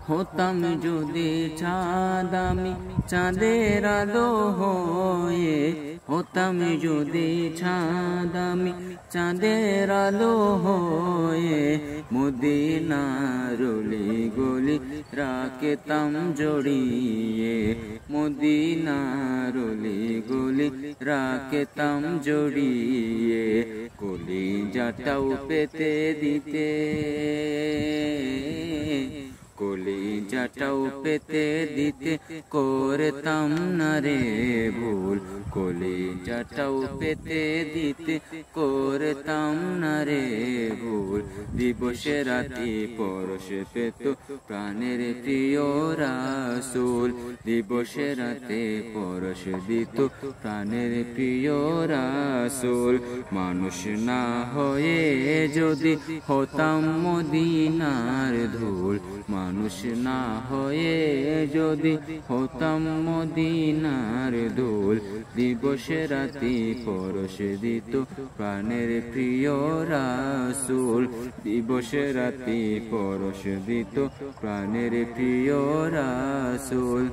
হতাম যদি চাঁদ আমি চাঁদের আলো হয়ে, হতাম যদি চাঁদ আমি চাঁদের আলো হয়ে, মদিনার অলি গলি রাখতাম জড়িয়ে, মদিনার অলি গলি রাখতাম জড়িয়ে, কলিজাটাও পেতে দিতে, কলিজাটাও পেতে দিতে করতাম না রে ভুল, কলিজাটাও পেতে দিতে করতাম না রে ভুল। দিবসে রাতি পরশে পেত প্রাণের প্রিয় রাসূল, দিবসে রাতে পরশ দিত প্রাণের প্রিয় রাসূল। মানুষ না হয়ে যদি হতাম মদিনার ধুল, মানুষ না হয়ে যদি হতাম মদিনার ধুল, দিবসে রাতি পরশ দিত প্রাণের প্রিয় রাসূল, দিবসে রাতি পরশ দিত প্রাণের প্রিয় রাসূল।